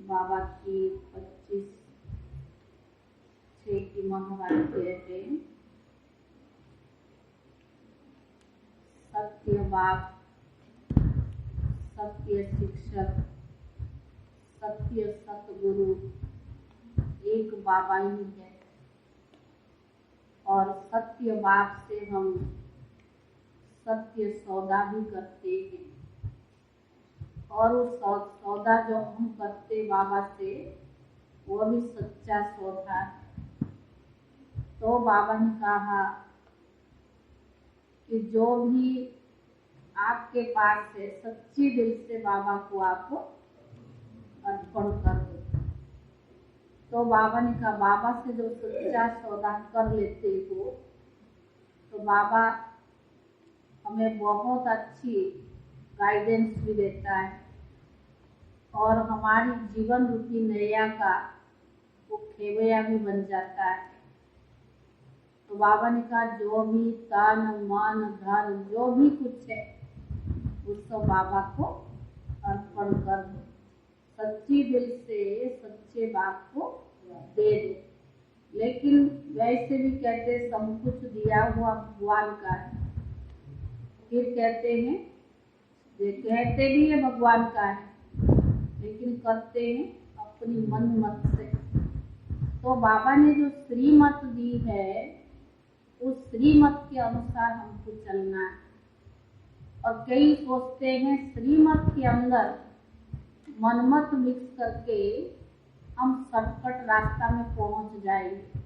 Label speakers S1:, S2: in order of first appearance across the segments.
S1: बाबा की 25/6 की महावाक्य है, सत्य बाप, सत्य शिक्षक, सत्य सतगुरु एक बाबा ही है। और सत्य बाप से हम सत्य सौदा भी करते हैं, और उस सौदा जो हम करते बाबा से वो भी सच्चा सौदा है। तो बाबा ने कहा कि जो भी आपके पास है सच्ची दिल से बाबा को आप अर्पण कर दो। तो बाबा ने कहा बाबा से जो सच्चा सौदा कर लेते हो तो बाबा हमें बहुत अच्छी गाइडेंस भी देता है और हमारी जीवन रूपी नैया का वो खेवैया भी बन जाता है। तो बाबा ने कहा जो भी तन मन धन जो भी कुछ है उसको बाबा को अर्पण कर दो, सच्ची दिल से सच्चे बाप को दे दो। लेकिन वैसे भी कहते सब कुछ दिया हुआ भगवान का है, फिर कहते हैं कहते भी है भगवान का है लेकिन करते हैं अपनी मन मत से। तो बाबा ने जो श्रीमत दी है उस श्रीमत के अनुसार हमको चलना है। और कई सोचते हैं श्रीमत के अंदर मनमत मिक्स करके हम शॉर्टकट रास्ता में पहुंच जाएंगे।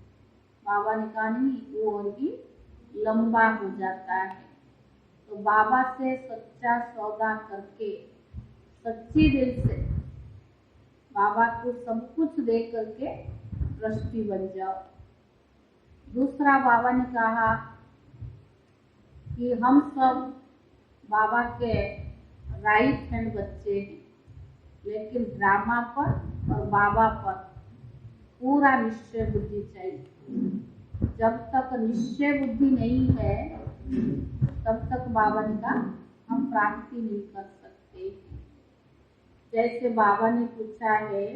S1: बाबा ने कहा नहीं, वो और भी लंबा हो जाता है। तो बाबा से सच्चा सौदा करके सच्ची दिल से बाबा को सब कुछ दे करके ट्रस्टी बन जाओ। दूसरा बाबा ने कहा कि हम सब बाबा के राइट हैंड बच्चे हैं, लेकिन ड्रामा पर और बाबा पर पूरा निश्चय बुद्धि चाहिए। जब तक निश्चय बुद्धि नहीं है तब तक बाबा ने कहा हम प्राप्ति नहीं कर सकते। जैसे बाबा ने पूछा है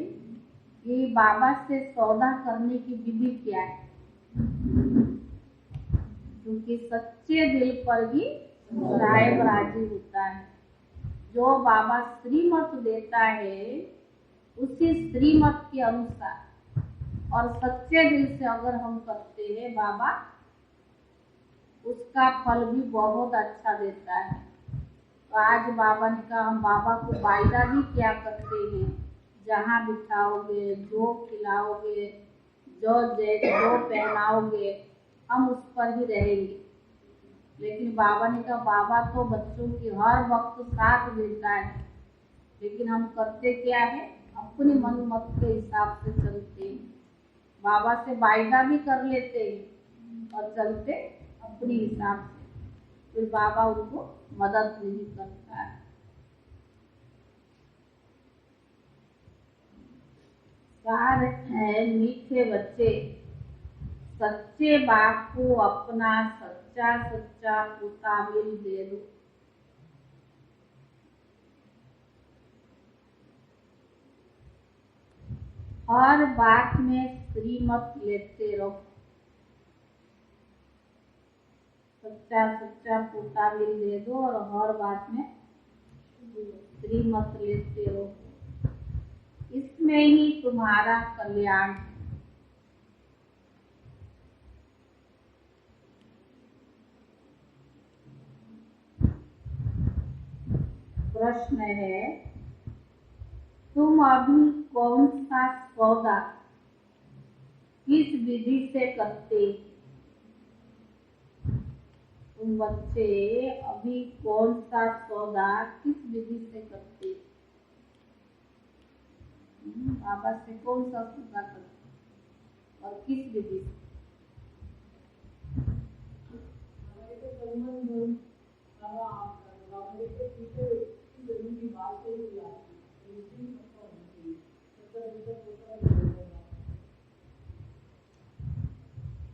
S1: कि बाबा से सौदा करने की विधि क्या है, क्योंकि सच्चे दिल पर ही साहेब राजी होता है। जो बाबा श्रीमत देता है उसी श्रीमत के अनुसार और सच्चे दिल से अगर हम करते हैं बाबा उसका फल भी बहुत अच्छा देता है। तो आज बाबा ने कहा हम बाबा को वायदा भी क्या करते हैं, जहाँ बिठाओगे, जो खिलाओगे, जो पहनाओगे हम उस पर ही रहेंगे। लेकिन बाबा ने कहा बाबा तो बच्चों की हर वक्त साथ देता है, लेकिन हम करते क्या है अपनी मन मत के हिसाब से चलते हैं। बाबा से वायदा भी कर लेते हैं और चलते अपने हिसाब से, फिर बाबा उनको मदद नहीं करता है। सार है मीठे बच्चे, सच्चे बाप को अपना सच्चा सच्चा मुताबिल दे दो। हर बात में श्रीमत लेते रहो, सच्चा सच्चा मुताबिल दे दो और हर बात में श्रीमत लेते रहो। इसमें ही तुम्हारा कल्याण है। प्रश्न है तुम अभी कौन सा सौदा किस विधि से करते? तुम बच्चे अभी कौन सा सौदा किस विधि से करते? बाबा से कौन सा सौदा करते और किस विधि से?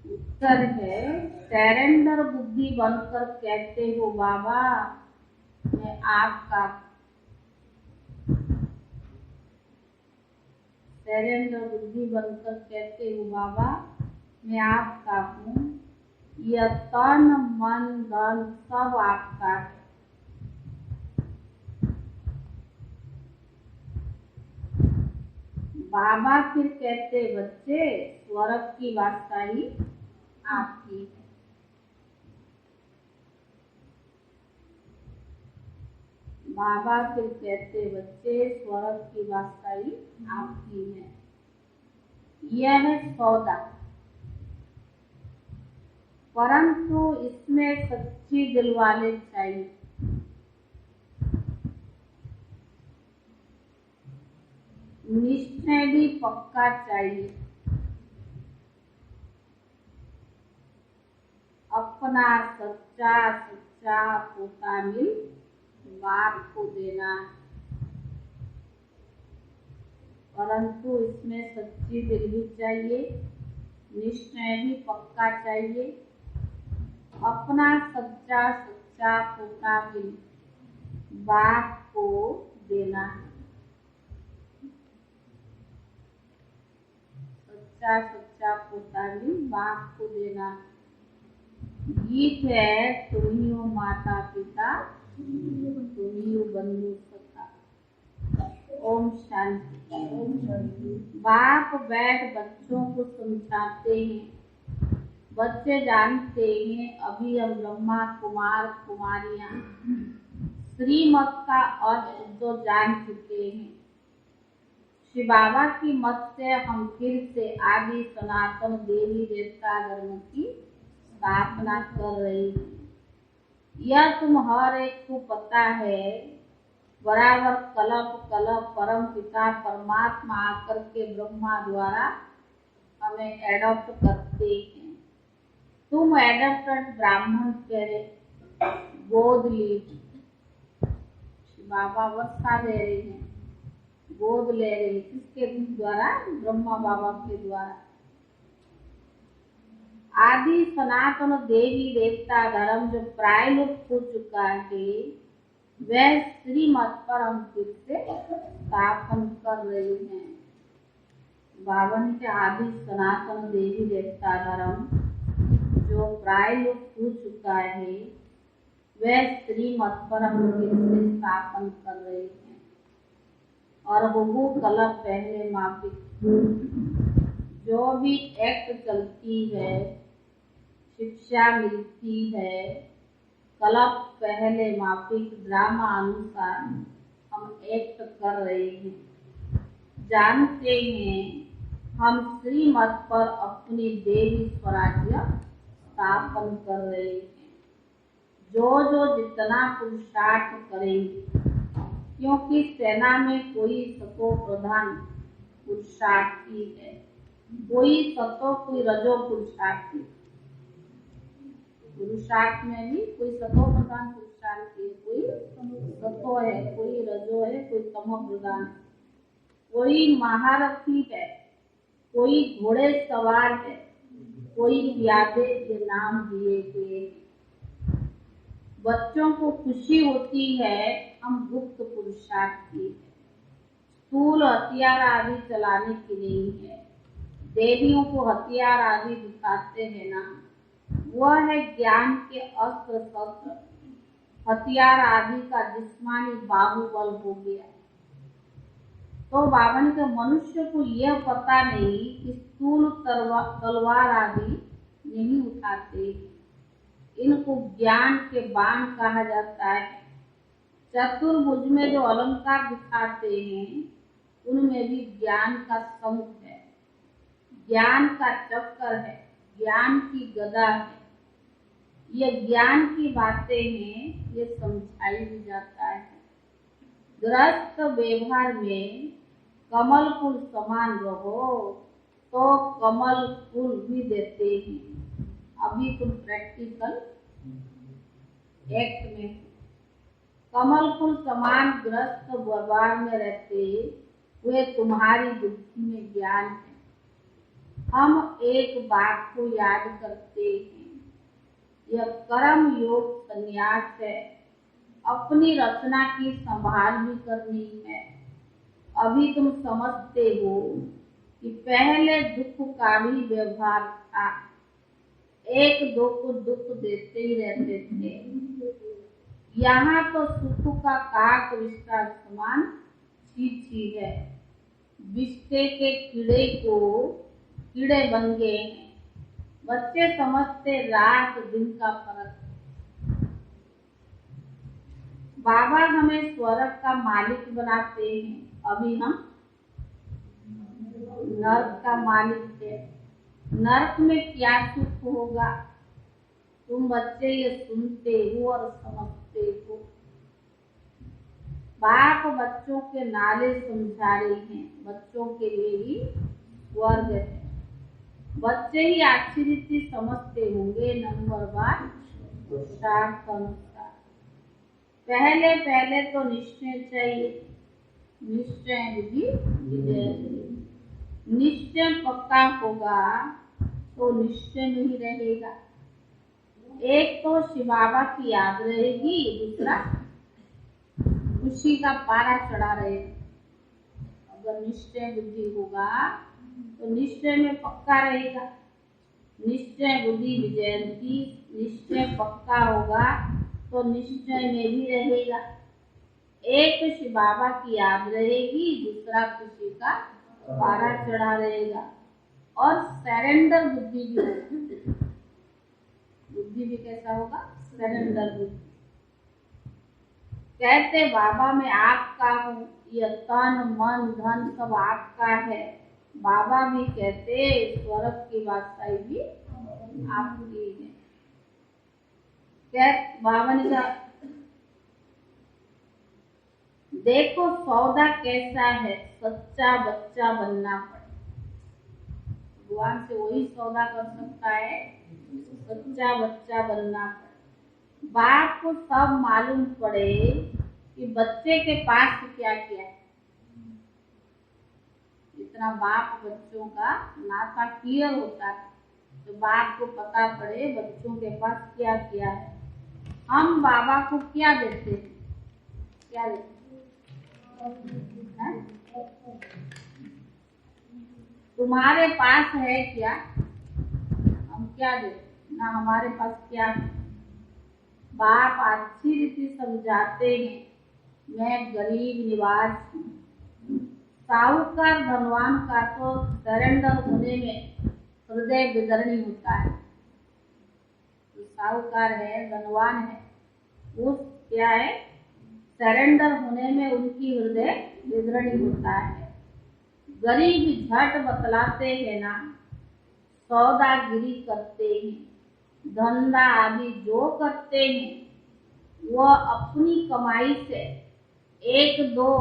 S1: उत्तर है सरेंडर बुद्धि बनकर कहते हो बाबा मैं आपका। धैर्य बुद्धि बनकर कहते हो बाबा मैं आपका हूँ, यह तन मन धन सब आपका है। बाबा फिर कहते बच्चे स्वर्ग की बादशाही आपकी है। बाबा फिर कहते बच्चे स्वर्ग की बादशाही आपकी है। यह है सौदा, परंतु इसमें सच्ची दिल वाले चाहिए। निश्चय भी पक्का चाहिए। अपना सच्चा सच्चा पोता मिल बाप को देना, परंतु इसमें सच्ची दिल भी चाहिए, निश्चय भी पक्का चाहिए। अपना सच्चा सच्चा पोता मिल बाप को देना है। सच्चा सच्चा पोता मिल बाप को देना। गीत है तुम्ही हो माता पिता, तुम्ही हो बंधु सखा। ओम शांति। ओम शांति। बाप बैठ बच्चों को समझाते हैं। बच्चे जानते हैं अभी हम ब्रह्मा कुमार कुमारियां श्रीमत का अर्थ जो जान चुके हैं। श्री बाबा की मत से हम फिर से आदि सनातन देवी देवता धर्म की स्थापना कर रही है। यह तुम हर एक को पता है। बराबर कल्प कल्प परम पिता परमात्मा आकर के ब्रह्मा द्वारा हमें एडॉप्ट करते हैं। तुम एडॉप्टेड ब्राह्मण करे गोद लीजिए। बाबा वर्षा दे रहे हैं, गोद ले रहे हैं। किसके द्वारा? ब्रह्मा बाबा के द्वारा। आदि सनातन देवी देवता धर्म जो प्राय लुप्त हो चुका है, वह श्रीमत पर हम फिर से स्थापन कर रहे हैं। बावन के आदि सनातन देवी देवता धर्म जो प्राय लुप्त हो चुका है, वह श्रीमत पर हम फिर से स्थापन कर रहे हैं। और वो कल्प पहले माफिक जो भी एक्ट चलती है, शिक्षा मिलती है, कल्प पहले माफिक ड्रामा अनुसार हम एक्ट कर रहे हैं। जानते हैं हम श्रीमत पर अपनी देवी स्वराज्य स्थापन कर रहे हैं। जो जितना पुरुषार्थ करेंगे, क्योंकि सेना में कोई सतो प्रधान पुरुषार्थी है, कोई सतो कोई रजो पुरुषार्थी। पुरुषार्थ में भी कोई सतो प्रधान पुरुषार्थी है, कोई सतो है, कोई रजो है, कोई तमो प्रधान, कोई महारथी है, कोई घोड़े सवार है, कोई प्यादे के नाम दिए गए। बच्चों को खुशी होती है, हम गुप्त पुरुषार्थी है। स्थूल हथियार आदि चलाने की नहीं है। देवियों को हथियार आदि दिखाते हैं ना, वह है ज्ञान के अस्त्र शस्त्र। हथियार आदि का जिस्मानी बाहुबल हो गया। तो बावन के मनुष्य को यह पता नहीं कि स्थूल तलवार आदि नहीं उठाते। इनको ज्ञान के बाण कहा जाता है। चतुर्भुज में जो अलंकार दिखाते हैं, उनमें भी ज्ञान का शंख है, ज्ञान का चक्कर है, ज्ञान की गदा है। ये ज्ञान की बातें हैं, ये समझाई भी जाता है। गृहस्थ व्यवहार में कमल फूल समान रहो तो कमल फूल भी देते हैं। अभी तुम प्रैक्टिकल एक्ट में कमल फूल समान ग्रस्त व्यवहार में रहते हुए तुम्हारी बुद्धि में ज्ञान है। हम एक बात को याद करते हैं, यह कर्म योग संन्यास है। अपनी रचना की संभाल भी करनी है। अभी तुम समझते हो कि पहले दुख का भी व्यवहार था, एक दो को दुख देते ही रहते थे। यहाँ तो सुख का काक विष्टा समान छी है। बिस्टे के कीड़े बन गए हैं। बच्चे समझते रात दिन का फर्क। बाबा हमें स्वर्ग का मालिक बनाते हैं, अभी हम नर्क का मालिक है। नर्क में क्या सुख होगा? तुम बच्चे ये सुनते हो और समझते हो। बाप बच्चों के नाले समझा रही हैं, बच्चों के लिए ही स्वर्ग है। बच्चे ही अच्छी रीति समझते होंगे। नंबर 1 शास्त्र अनुसार पहले पहले तो निश्चय चाहिए। निश्चय बुद्धि निश्चय पक्का होगा तो निश्चय नहीं रहेगा। एक तो शिव बाबा की याद रहेगी, दूसरा खुशी का पारा चढ़ा रहेगा। अगर निश्चय बुद्धि होगा तो निश्चय में पक्का रहेगा। निश्चय बुद्धि विजयंती, निश्चय पक्का होगा तो निश्चय में भी रहेगा। एक तो शिव बाबा की याद रहेगी, दूसरा खुशी का पारा चढ़ा रहेगा। और सरेंडर बुद्धि भी होगी। बुद्धि भी कैसा होगा? सरेंडर बुद्धि। कहते बाबा मैं आपका हूँ, यह तन मन धन सब आपका है। बाबा भी कहते स्वर्ग की बादशाही भी आपकी है। बाबा ने कहा देखो सौदा कैसा है, सच्चा बच्चा बनना पड़े। भगवान से वही सौदा कर सकता है, सच्चा बच्चा बनना पड़े। बाप को सब मालूम पड़े कि बच्चे के पास क्या क्या है। इतना बाप बच्चों का नाता क्लियर होता है तो बाप को पता पड़े बच्चों के पास क्या क्या है। हम बाबा को क्या देते हैं? क्या देते हैं? तुम्हारे पास है क्या? हम क्या देते ना? हमारे पास क्या है? बाप अच्छी रीति समझाते हैं मैं गरीब निवास हूँ। साहूकार धनवान का तो सरेंडर होने में हृदय विदरणी होता है। तो साहूकार है, धनवान है, उस क्या है? सरेंडर होने में उनकी हृदय विदरणी होता है। गरीब झट बतलाते हैं ना, सौदागिरी करते हैं, धंधा आदि जो करते हैं वह अपनी कमाई से 1-2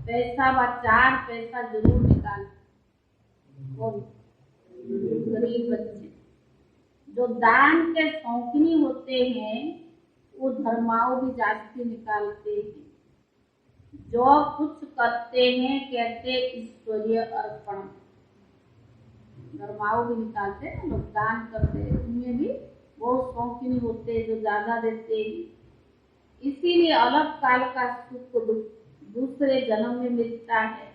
S1: पैसा व 4 पैसा जरूर निकालते। गरीब बच्चे जो दान के शौकीनी होते हैं वो धर्माओं भी जास्ती निकालते हैं। जो कुछ करते हैं कहते ईश्वरीय अर्पण। धर्माओं भी निकालते हैं, लोग दान करते हैं, उनमें भी बहुत शौकीनी होते हैं जो ज्यादा देते हैं। इसीलिए अलग काल का सुख दूसरे जन्म में मिलता है।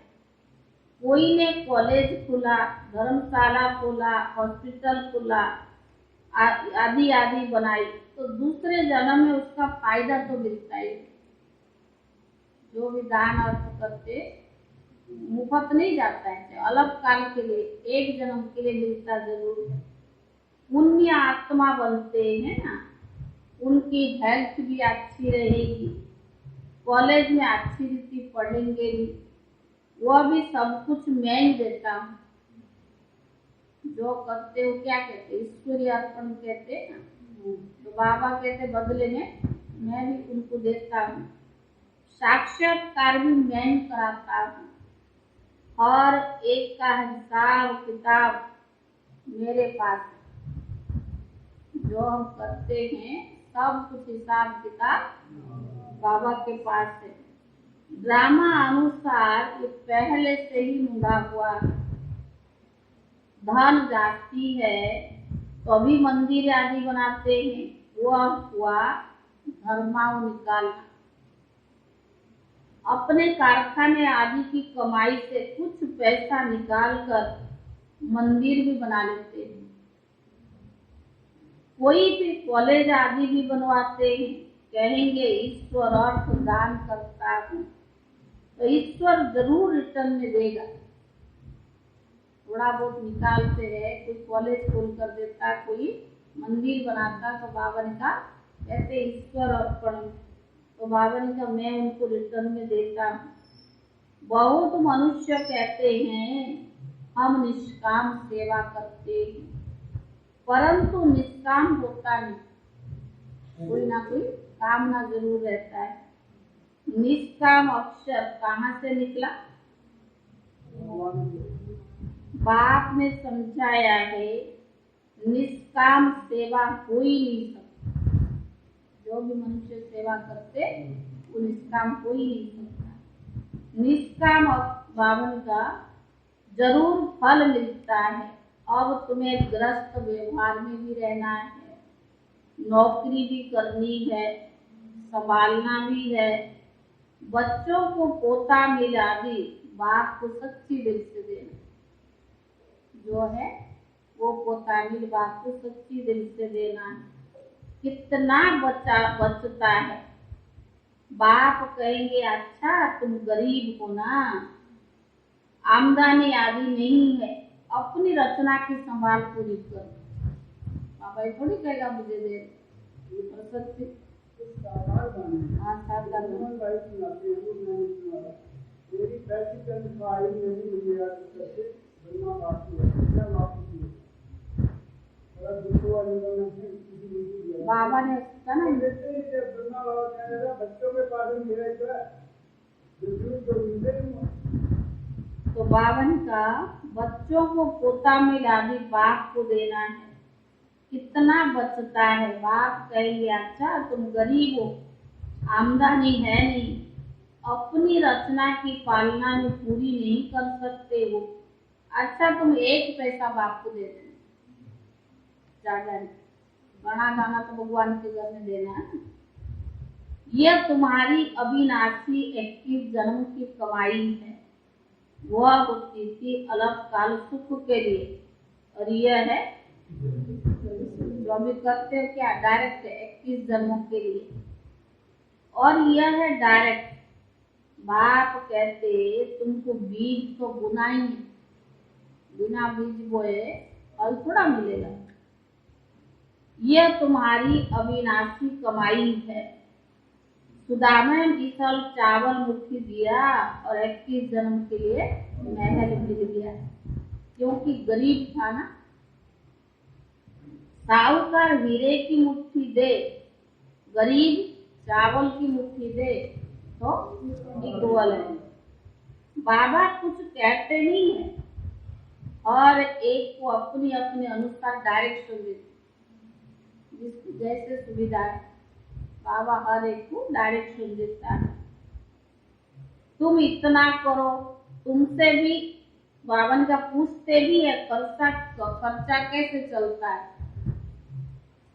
S1: कोई ने कॉलेज खुला, धर्मशाला खोला, हॉस्पिटल खुला, आदि आदि बनाई तो दूसरे जन्म में उसका फायदा तो मिलता ही। जो भी दान अर्थ करते मुफ्त नहीं जाता है, अलग काल के लिए एक जन्म के लिए मिलता जरूर है। पुण्य आत्मा बनते हैं ना, उनकी हेल्थ भी अच्छी रहेगी, कॉलेज में अच्छी रीति पढ़ेंगे भी, वह भी सब कुछ मैं ही देता हूँ। जो करते हो क्या कहते? ईश्वरीय अर्पण कहते हैं ना। तो बाबा कहते बदले में मैं भी उनको देता हूँ। साक्षात्कार भी मैं कराता हूँ। हर एक का हिसाब किताब मेरे पास है। जो हम करते हैं सब कुछ हिसाब किताब बाबा के पास है। ड्रामा अनुसार ये पहले से ही मुड़ा हुआ है। धन जाती है तो अभी मंदिर आदि बनाते हैं, वह हुआ धर्माओं निकालना। अपने कारखाने आदि की कमाई से कुछ पैसा निकाल कर मंदिर भी बना लेते हैं, कोई भी कॉलेज आदि भी बनवाते हैं, कहेंगे ईश्वर अर्थ दान करता है, तो ईश्वर जरूर रिटर्न में देगा। थोड़ा बहुत निकालते हैं, कोई कॉलेज खोल कर देता, कोई मंदिर बनाता, तो बाबा ने कहा कहते ईश्वर अर्पण, तो बाबा ने कहा मैं उनको रिटर्न में देता हूँ। बहुत मनुष्य कहते हैं हम निष्काम सेवा करते हैं, परंतु निष्काम होता नहीं, कोई ना कोई कामना जरूर रहता है। निष्काम अक्षर कहाँ से निकला? बाप ने समझाया है निष्काम सेवा हो ही नहीं सकती। जो भी मनुष्य सेवा करते वो निष्काम हो ही नहीं सकता। निष्काम भावन का जरूर फल मिलता है। अब तुम्हें ग्रस्त व्यवहार में भी रहना है, नौकरी भी करनी है, संभालना भी है, बच्चों को पोता मिला भी बाप को सच्ची दिल से देना, जो है वो पोता मिल बाप को सच्ची दिल से देना है। कितना बचता है, बाप कहेंगे अच्छा तुम गरीब हो ना, आमदनी आदि नहीं है, अपनी रचना की संभाल पूरी करो। बाबा ये थोड़ी कहेगा मुझे दे, सच्ची बाबा ने कहा ना बच्चों के पास तो बाबा ने कहा बच्चों को पोता मिला भी बाप को देना है। कितना बचता है, बाप कहेंगे अच्छा तुम गरीब हो, आमदनी है नहीं, अपनी रचना की पालना में पूरी नहीं कर सकते हो, अच्छा तुम 1 पैसा बाप को दे देना, ज्यादा नहीं, बड़ा गाना तो भगवान के घर में देना है। यह तुम्हारी अविनाशी 21 जन्म की कमाई है, वह होती थी अलग काल सुख के लिए, और यह है जो अभी करते हो क्या डायरेक्ट 21 जन्मों के लिए, और यह है डायरेक्ट। बाप कहते तुमको बीज तो बुना ही, बिना बीज बोए फल थोड़ा मिलेगा। यह तुम्हारी अविनाशी कमाई है। सुदामा विशाल चावल मुट्ठी दिया और 21 जन्म के लिए महल मिल गया, क्योंकि गरीब था ना। साहूकार हीरे की मुट्ठी दे, गरीब चावल की मुट्ठी दे, तो इक्वल है। बाबा कुछ कहते नहीं है, और एक को अपनी अपने अनुसार डायरेक्शन देते, जिसकी जैसे सुविधा है बाबा हर एक को डायरेक्शन देता है। तुम इतना करो, तुमसे भी बाबा का पूछते भी है खर्चा कैसे चलता है।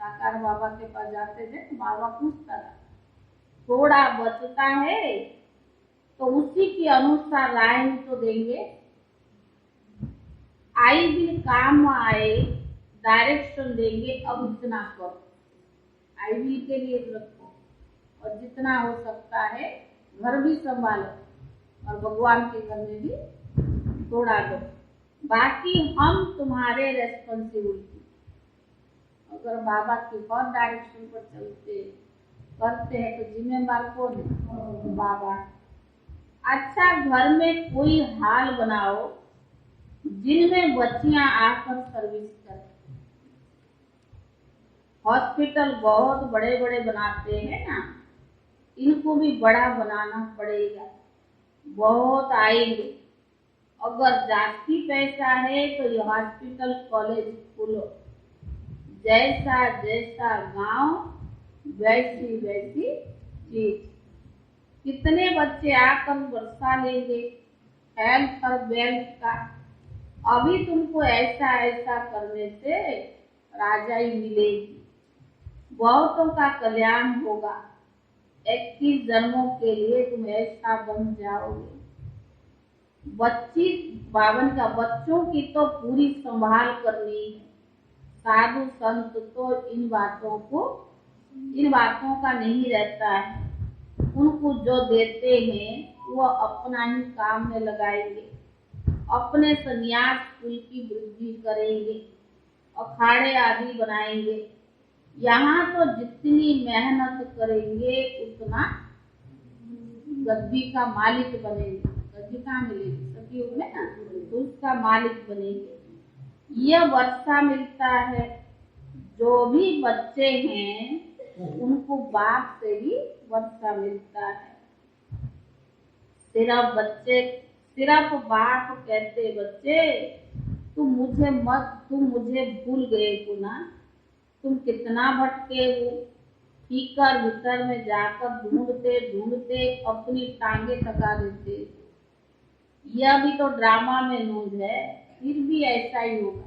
S1: साकार बाबा के पास जाते थे तो बाबा पूछता था थोड़ा बचता है तो उसी के अनुसार राय तो देंगे, आई भी काम आए डायरेक्शन देंगे, अब इतना करो, आई भी के लिए रखो, और जितना हो सकता है घर भी संभालो और भगवान के घर में भी थोड़ा दो, बाकी हम तुम्हारे रेस्पॉन्सिबिलिटी। अगर बाबा के और डायरेक्शन पर चलते करते हैं तो जिम्मेदार कौन है? बाबा। अच्छा घर में कोई हाल बनाओ जिनमें बच्चियां आकर सर्विस करें। हॉस्पिटल बहुत बड़े बड़े बनाते हैं ना, इनको भी बड़ा बनाना पड़ेगा, बहुत आएंगे। अगर जास्ती पैसा है तो ये हॉस्पिटल कॉलेज खोलो, जैसा जैसा गांव वैसी वैसी चीज। कितने बच्चे आकर वर्षा लेंगे हेल्थ और वेल्थ का। अभी तुमको ऐसा ऐसा करने से राजाई मिलेगी, बहुतों का कल्याण होगा, 21 जन्मों के लिए तुम ऐसा बन जाओगे। बच्ची बावन का बच्चों की तो पूरी संभाल करनी है। साधु संत तो इन बातों का नहीं रहता है। उनको जो देते हैं वो अपना ही काम में लगाएंगे, अपने संन्यास कुल की वृद्धि करेंगे, अखाड़े आदि बनाएंगे। यहाँ तो जितनी मेहनत करेंगे उतना गद्दी का मालिक बनेंगे। गद्दी कहाँ मिलेगी? सतयुग में ना, तो उसका मालिक बनेंगे। यह वर्षा मिलता है। जो भी बच्चे हैं उनको बाप से ही वर्षा मिलता है। सिर्फ बाप कहते बच्चे तुम मुझे भूल गए हो ना, तुम कितना भटके हो। भीतर भीतर में जाकर ढूंढते ढूंढते अपनी टांगे थका देते। यह भी तो ड्रामा में नूंद है, फिर भी ऐसा ही होगा।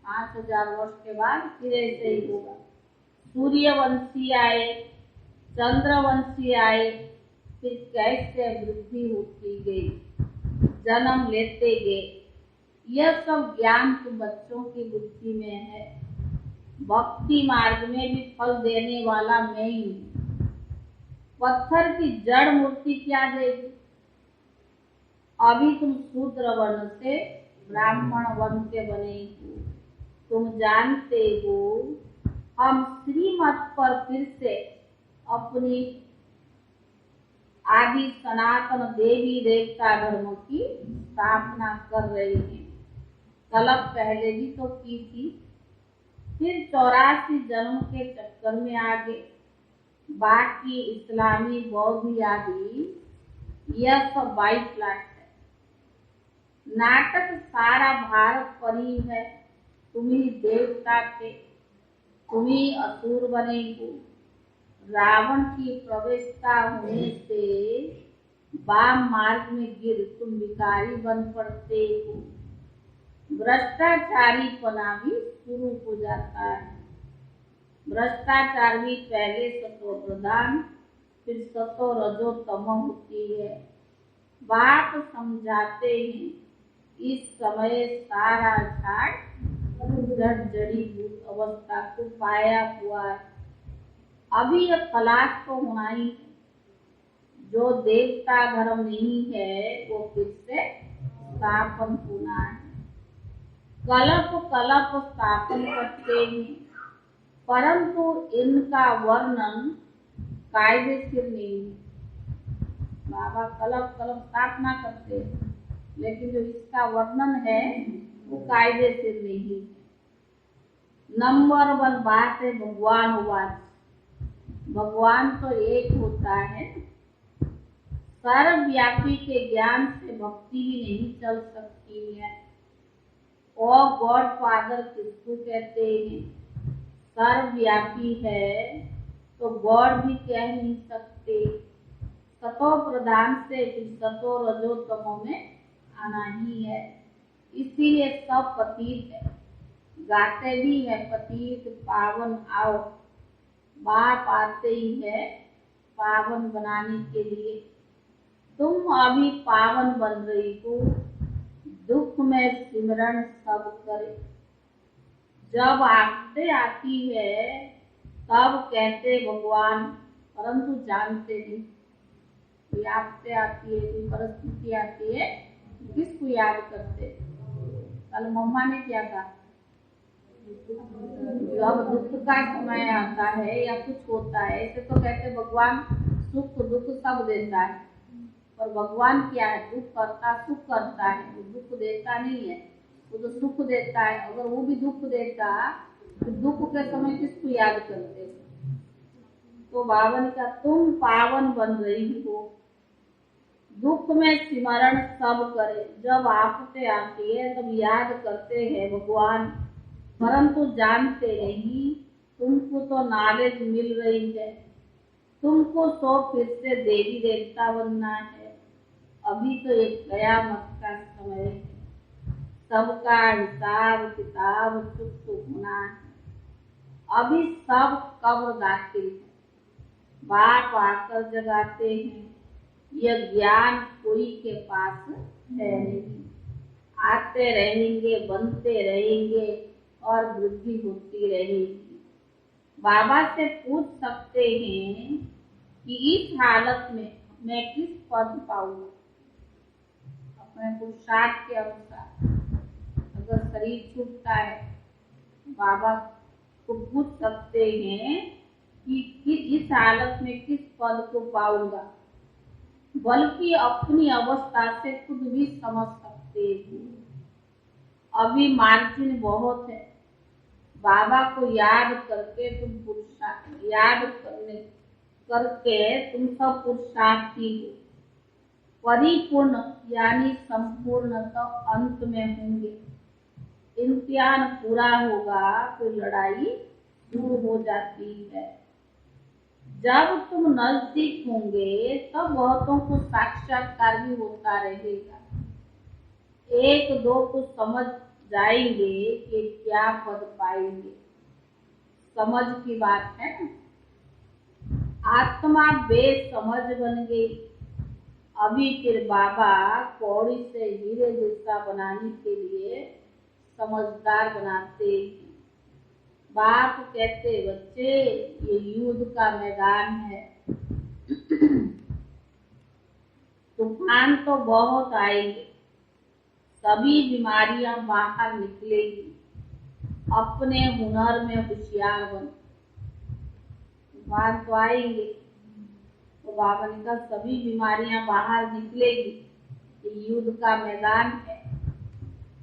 S1: 5000 वर्ष के बाद फिर ऐसे ही होगा। सूर्यवंशी आए, चंद्रवंशी आए, फिर कैसे वृद्धि होती गई, जन्म लेते गए। यह सब ज्ञान तो बच्चों की बुद्धि में है। भक्ति मार्ग में भी फल देने वाला मैं ही हूँ। पत्थर की जड़ मूर्ति क्या देगी? अभी तुम शूद्र वर्ण से ब्राह्मण वर्ण के बने हो। तुम जानते हो हम श्रीमत पर फिर से अपनी आदि सनातन देवी देवता धर्म की स्थापना कर रहे हैं। कलप पहले भी तो की थी, फिर 84 जन्म के चक्कर में आगे बाकी इस्लामी बौद्ध आदि यह सब 22 लाख है। नाटक सारा भारत पर ही है। तुम ही देवता थे, तुम ही असुर बने हो। रावण की प्रवेशता होने से वाम मार्ग में गिर तुम भिखारी बन पड़ते हो। भ्रष्टाचारी पना भी शुरू हो जाता है। भ्रष्टाचार भी पहले सतो प्रधान फिर सतो रजो तम होती है। बाप समझाते हैं इस समय सारा झाड़ जड़ी भूत अवस्था को पाया हुआ है। अभी यह खलास तो होना ही है। जो देवता धर्म नहीं है वो फिर से स्थापन होना है। कलप स्थापन करते हैं, परंतु इनका वर्णन कायदे से नहीं है। बाबा कलप स्थापना करते हैं, लेकिन जो इसका वर्णन है वो कायदे से नहीं है। नंबर 1 बात है भगवान। भगवान तो एक होता है। सर्वव्यापी के ज्ञान से भक्ति भी नहीं चल सकती है। और गॉड फादर किसको कहते हैं? सर्वव्यापी है तो गॉड भी कह नहीं सकते। सतो प्रधान से फिर सतो रजो तमो में आना ही है। इसीलिए सब पतित है, गाते भी है पतित पावन आओ। बाप आते ही है पावन बनाने के लिए। तुम अभी पावन बन रही हो। दुख में सिमरन सब करे। जब आपसे आती है तब कहते भगवान, परंतु जानते नहीं। कोई आपसे आती है, कोई परिस्थिति आती है, किसको याद करते? कल मम्मा ने क्या कहा, जब दुख का समय आता है या कुछ होता है ऐसे तो कहते भगवान सुख दुख सब देता है। और भगवान क्या है? दुख करता सुख करता है, वो दुख देता नहीं है, वो तो सुख देता है। अगर वो भी दुख देता तो दुख के समय किसको याद करते? तो बावन का तुम पावन बन रही हो। दुख में स्मरण सब करे। जब आपसे आती है तब याद करते हैं भगवान, परंतु जानते नहीं। तुमको तो नॉलेज मिल रही है, तुमको तो फिर से देवी देवता बनना है। अभी तो एक कयामत का समय है, सबका हिसाब किताब चुप होना है। अभी सब कब्र दाखिल है, बाप आकर जगाते हैं। यह ज्ञान कोई के पास है नहीं। आते रहेंगे, बनते रहेंगे और वृद्धि होती रहेगी। बाबा से पूछ सकते हैं कि इस हालत में मैं किस पद पाऊंगा। अपने पुरुषार्थ के अनुसार अगर शरीर छूटता है, बाबा को पूछ सकते हैं कि इस हालत में किस पद को पाऊंगा, बल्कि अपनी अवस्था से खुद भी समझ सकते हैं। अभी मार्जिन बहुत है। बाबा को याद करके तुम सब पुरुषार्थी हो, परिपूर्ण यानी संपूर्ण तो अंत में होंगे। इम्तिहान पूरा होगा तो लड़ाई शुरू हो जाती है। जब तुम नजदीक होंगे तब बहुतों को साक्षात्कार भी होता रहेगा। एक दो को समझ जाएंगे कि क्या पद पाएंगे। समझ की बात है ना। आत्मा बेसमझ बन गई। अभी फिर बाबा कौड़ी से हीरे जैसा बनाने के लिए समझदार बनाते हैं। बाप कहते, बच्चे ये युद्ध का मैदान है। तूफान तो बहुत आएंगे, सभी बीमारियां बाहर निकलेगी। अपने हुनर में होशियार बनो। तूफान तो आएंगे तो बाबा ने कहा सभी बीमारियां बाहर निकलेगी। ये युद्ध का मैदान है।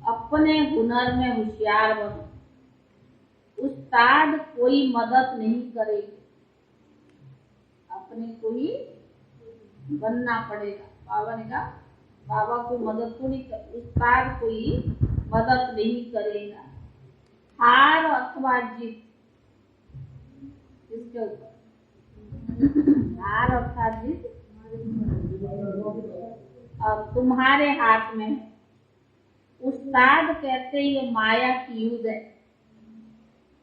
S1: अपने हुनर में होशियार बनो। उस्ताद कोई मदद नहीं करेगा, अपने को ही बनना पड़ेगा। बाबा ने कहा बाबा को मदद तो नहीं कर, उस्ताद कोई मदद नहीं करेगा। हार अथवा जीत किसके ऊपर? हार अथवा जीत अब तुम्हारे हाथ में है। उस्ताद कहते ये माया की युद्ध है।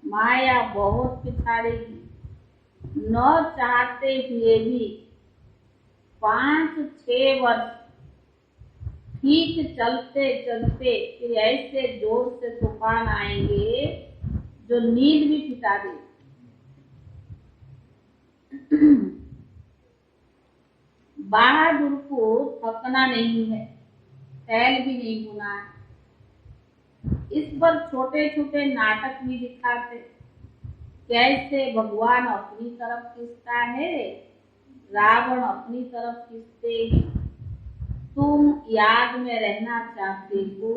S1: माया बहुत पिछाड़ेगी। न चाहते हुए भी 5-6 वर्ष ठीक चलते चलते फिर ऐसे जोर से तूफान आएंगे जो नींद भी फिटा दे। बहादुर को थकना नहीं है, फैल भी नहीं होना है। इस पर छोटे छोटे नाटक भी दिखाते, कैसे भगवान अपनी तरफ खींचता है, रावण अपनी तरफ खींचते हैं। तुम याद में रहना चाहते हो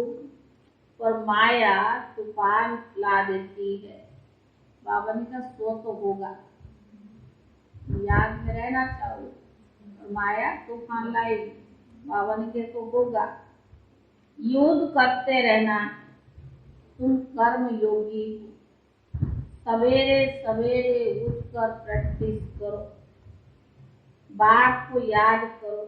S1: पर माया तूफान ला देती है। बाबा ने कहा सो तो होगा, याद में रहना चाहो और माया तूफान लाएगी। बाबा ने कहा तो होगा। युद्ध करते रहना। तुम कर्म योगी हो। सवेरे सवेरे उठकर प्रैक्टिस करो। बाप को याद करो।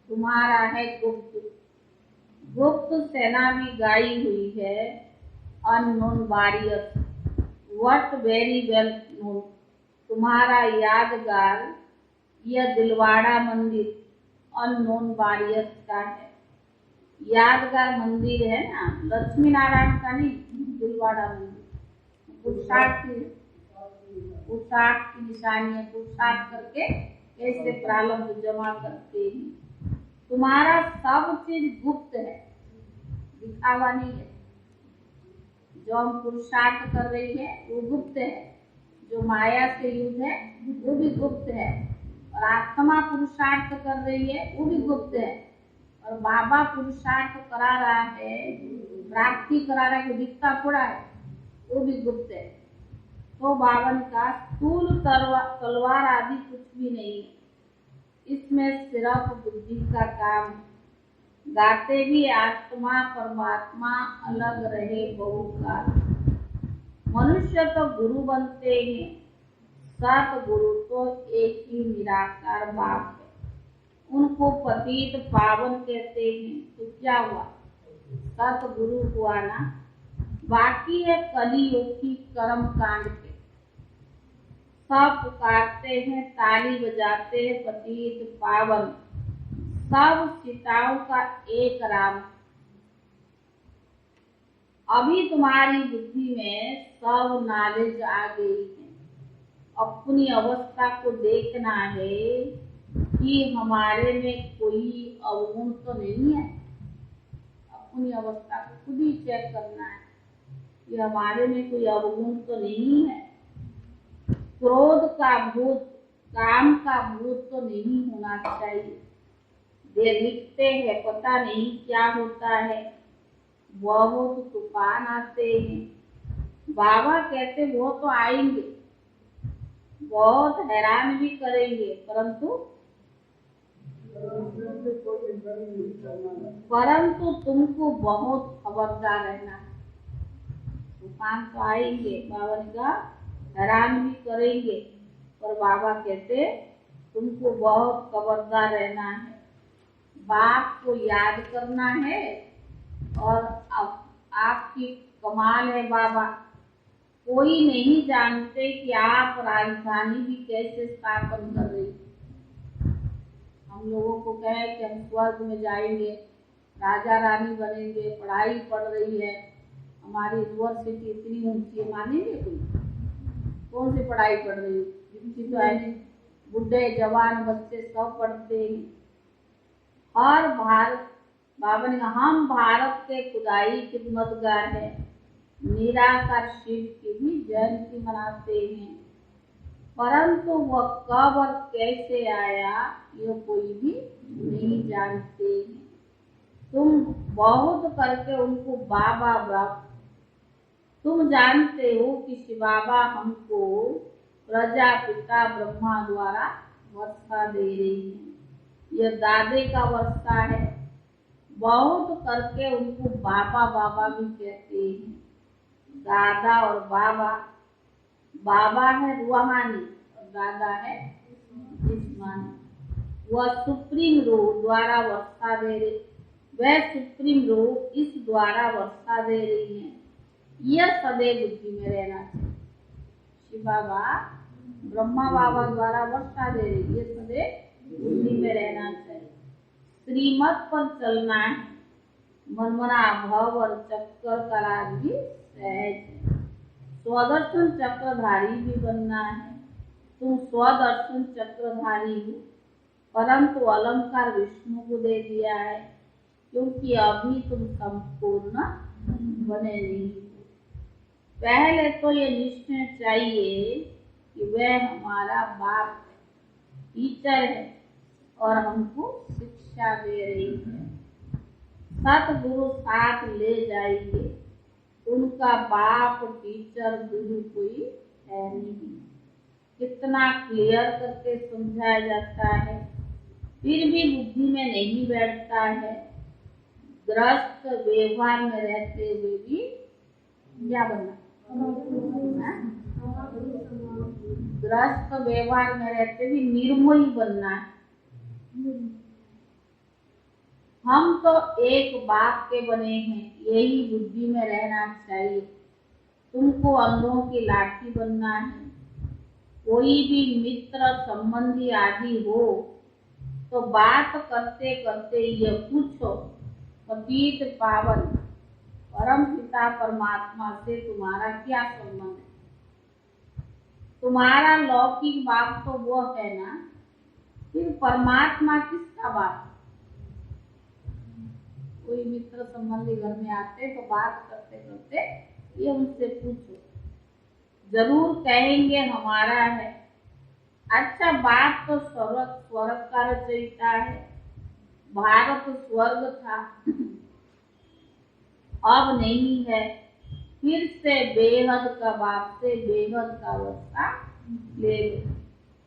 S1: तुम्हारा है गुप्त सेना भी गाई हुई है। Unknown warriors, what very well known. तुम्हारा यादगार यह दिलवाड़ा मंदिर अननोन वॉरियर्स का है। यादगार मंदिर है ना, लक्ष्मी नारायण का नहीं, दिलवाड़ा मंदिर। पुरुषार्थ की निशानी है। पुरुषार्थ करके कैसे प्रारब्ध जमा करते हैं। तुम्हारा सब चीज गुप्त है, दिखावा नहीं है। जो हम पुरुषार्थ कर रही है वो गुप्त है। जो माया से युद्ध है वो भी गुप्त है। और आत्मा पुरुषार्थ कर रही है वो भी गुप्त है। और बाबा पुरुषार्थ करा रहा है, प्राप्ति करा रहा है, वो दिखता थोड़ा है, वो भी गुप्त है। तो बाबा ने कहा स्थूल तलवार आदि कुछ भी नहीं है, इसमें सिर्फ बुद्धि का काम है। गाते भी आत्मा परमात्मा अलग रहे बहुकाल। मनुष्य तो गुरु बनते हैं, सतगुरु तो एक ही निराकार बाप है। उनको पतित पावन कहते हैं। तो क्या हुआ? सतगुरु हुआ ना। बाकी है कलियुग की कर्म कांड के। सब पुकारते हैं, ताली बजाते हैं, पतित पावन सब सीताओं का एक राम। अभी तुम्हारी बुद्धि में सब नॉलेज आ गई है। अपनी अवस्था को देखना है कि हमारे में कोई अवगुण तो नहीं है। अपनी अवस्था को खुद ही चेक करना है कि हमारे में कोई अवगुण तो नहीं है। क्रोध का भूत, काम का भूत तो नहीं होना चाहिए। देखते हैं, पता नहीं क्या होता है, बहुत तूफान आते हैं। बाबा कहते वो तो आएंगे, बहुत हैरान भी करेंगे, परंतु तुमको बहुत खबरदार रहना। तूफान तो आएंगे, बाबा ने कहा हैरान भी करेंगे, पर बाबा कहते तुमको बहुत खबरदार रहना है। बाप को याद करना है। और आपकी कमाल है बाबा, कोई नहीं जानते कि आप राजधानी भी कैसे स्थापन कर रही। हम लोगों को कहे कि हम स्वर्ग में जाएंगे, राजा रानी बनेंगे, पढ़ाई पढ़ रही है, हमारी यूनिवर्सिटी इतनी ऊंची है, मानेंगे कोई? कौन सी पढ़ाई पढ़ रही है? जिनकी तो है नहीं, बुढ़े जवान बच्चे सब पढ़ते हैं। और भारत, बाबा ने कहा हम भारत के खुदाई खिदमतगार है, निराकार शिव की भी जयंती मनाते हैं, परंतु वह कब और कैसे आया ये कोई भी नहीं जानते हैं। तुम बहुत करके उनको बाबा बाबा, तुम जानते हो कि शिव बाबा हमको प्रजापिता ब्रह्मा द्वारा वर्षा दे रही है। यह दादे का वर्षा है। बहुत करके उनको बाबा बाबा भी कहते हैं। दादा और बाबा, बाबा है रूहानी और दादा है जिस्मानी। वह सुप्रीम रूह द्वारा वर्षा दे रही, वह सुप्रीम रूह इस द्वारा वर्षा दे रही है। यह सदैव बुद्धि में रहना चाहिए। शिव बाबा ब्रह्मा बाबा द्वारा वर्षा दे रही, ये सदैव बुद्धि में रहना चाहिए। श्रीमत पर चलना है। मनमना भव और चक्कर का राज भी सहज है। स्वदर्शन चक्रधारी भी बनना है। तुम स्वदर्शन चक्रधारी हो, परंतु अलंकार विष्णु को दे दिया है, क्योंकि अभी तुम संपूर्ण बने नहीं हो। पहले तो ये निश्चय चाहिए कि वह हमारा बाप है, टीचर है और हमको शिक्षा दे रही है। सतगुरु साथ ले जाएंगे, उनका बाप टीचर गुरु कोई है नहीं। कितना क्लियर करके समझाया जाता है, फिर भी बुद्धि में नहीं बैठता है। ग्रस्त व्यवहार में रहते हुए भी क्या बनना, ग्रस्त व्यवहार में रहते भी निर्मोही बनना है। हम तो एक बाप के बने हैं, यही बुद्धि में रहना चाहिए। तुमको अंधों की लाठी बनना है। कोई भी मित्र संबंधी आदि हो तो बात करते करते ये पूछो, पतित पावन परम पिता परमात्मा से तुम्हारा क्या संबंध है? तुम्हारा लौकिक बाप तो वो है ना, फिर परमात्मा किसका बाप? कोई मित्र संबंधी घर में आते तो बात करते करते ये उनसे पूछो, जरूर कहेंगे हमारा है। अच्छा, बात तो स्वर्ग का रचयिता है। भारत स्वर्ग था, अब नहीं है। फिर से बेहद का बाप से बेहद का वर्षा ले लो,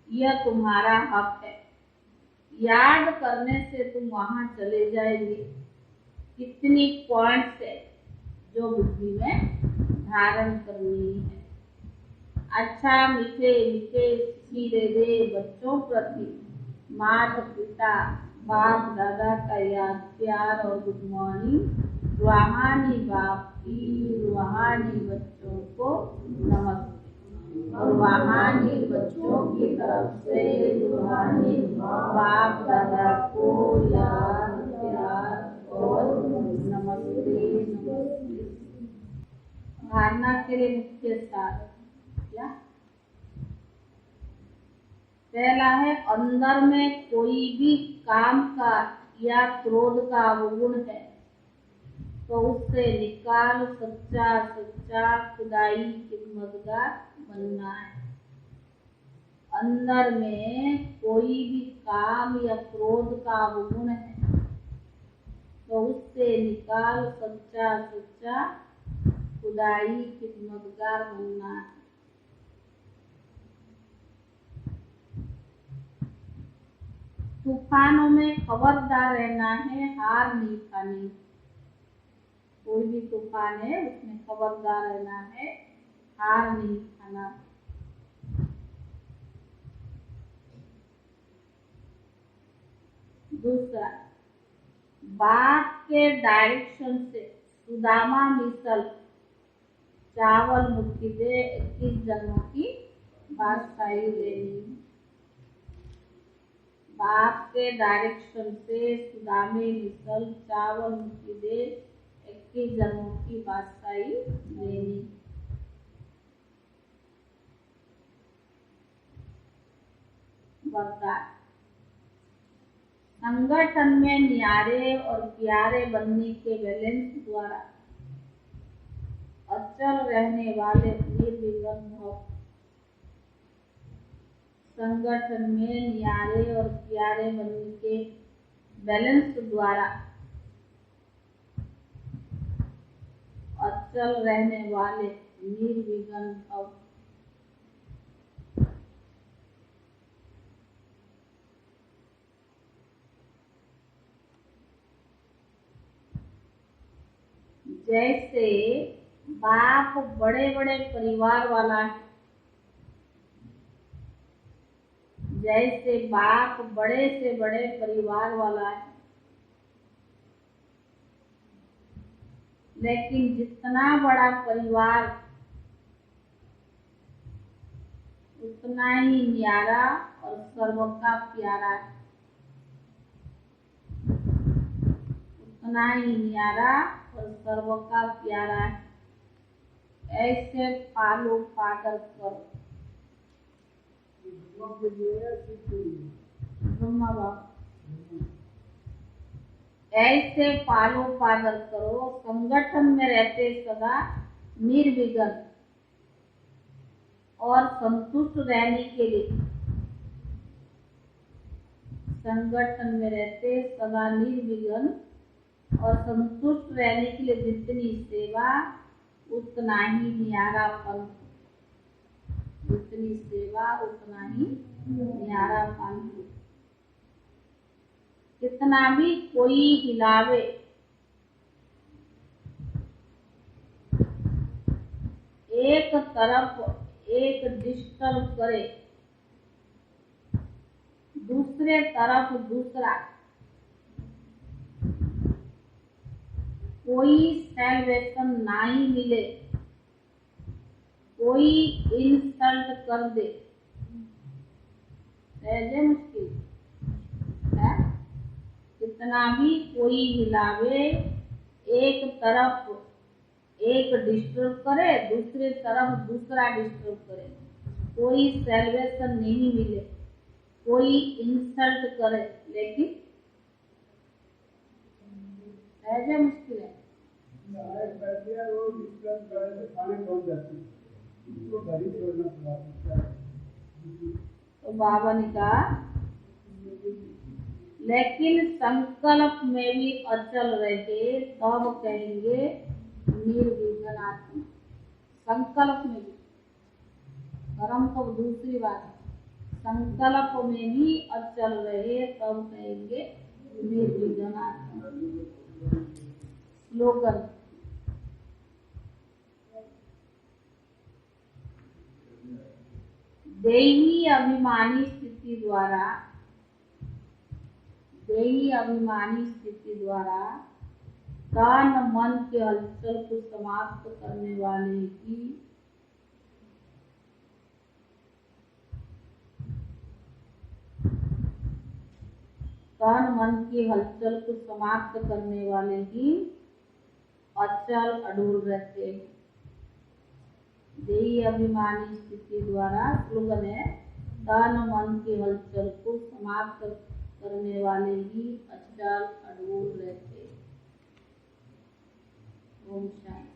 S1: यह तुम्हारा हक है। याद करने से तुम वहां चले जाएंगे। कितनी पॉइंट्स है जो बुद्धि में धारण करनी है। अच्छा, मीठे मीठे सीधे दे बच्चों प्रति माता पिता बाप दादा का याद प्यार और गुड मॉर्निंग। रूहानी बाप की रूहानी बच्चों को नमस्ते और रूहानी बच्चों की तरफ से रूहानी बाप दादा को याद प्यार और नमस्ते नमस्ते। धारणा के लिए मुख्य सार क्या? पहला है, अंदर में कोई भी काम का या क्रोध का अवगुण है तो उससे निकाल सच्चा सच्चा खुदाई खिदमतगार बनना है। अंदर में कोई भी काम या क्रोध का अवगुण है तो उससे निकाल सच्चा सच्चा खुदाई खिदमतगार बनना है। तूफानों में खबरदार रहना है, हार नहीं खानी। कोई भी तूफान है उसमें खबरदार रहना है, हार नहीं खाना। दूसरा, बाप के डायरेक्शन से सुदामा मिसल चावल मुट्ठी दे 21 जन्मों की बादशाही लेनी। बाप के डायरेक्शन से सुदामे मिसल चावल मुट्ठी दे 21 जन्मों की बादशाही लेनी। वरदान, संगठन में न्यारे और प्यारे बनने के बैलेंस द्वारा अचल रहने वाले निर्विघ्न भव। संगठन में न्यारे और प्यारे बनने के बैलेंस द्वारा अचल रहने वाले निर्विघ्न भव। जैसे बाप बड़े बड़े परिवार वाला है, जैसे बाप बड़े से बड़े परिवार वाला है, लेकिन जितना बड़ा परिवार उतना ही न्यारा और सर्व का प्यारा है। उतना ही न्यारा और सर्व का प्यारा है। ऐसे पालो पाकर करो। ऐसे पालो पादर करो, संगठन में रहते सदा निर्विघ्न और संतुष्ट रहने के लिए। संगठन में रहते सदा निर्विघ्न और संतुष्ट रहने के लिए जितनी सेवा उतना ही न्यारापन। जितनी सेवा उतना ही न्यारापन। कितना भी कोई हिलावे, एक तरफ एक डिस्टर्ब करे, दूसरे तरफ दूसरा, कोई सेल्वेशन ना ही मिले, कोई इंसल्ट कर दे, सहजे मुश्किल है। कितना भी कोई हिलावे, एक तरफ एक डिस्टर्ब करे, दूसरे तरफ दूसरा डिस्टर्ब करे, कोई सेल्वेशन नहीं मिले, कोई इंसल्ट करे, लेकिन सहजे मुश्किल है। तो बाबा ने कहा, लेकिन संकल्प में भी अचल रहे तब कहेंगे निर्विघ्न आत्मा। संकल्प में भी, कर्म तो दूसरी बात है, संकल्प में भी अचल रहे तब कहेंगे निर्विघ्न आत्मा। स्लोगन, देही अभिमानी स्थिति द्वारा, देही अभिमानी स्थिति द्वारा तन मन के हलचल को समाप्त करने वाले की तन मन की हलचल को समाप्त करने वाले ही अचल अडूल रहते हैं। देही अभिमानी स्थिति द्वारा स्लोगन है, तन मन की हलचल को समाप्त करने वाले ही अचल अडूल रहते। ओम शांति।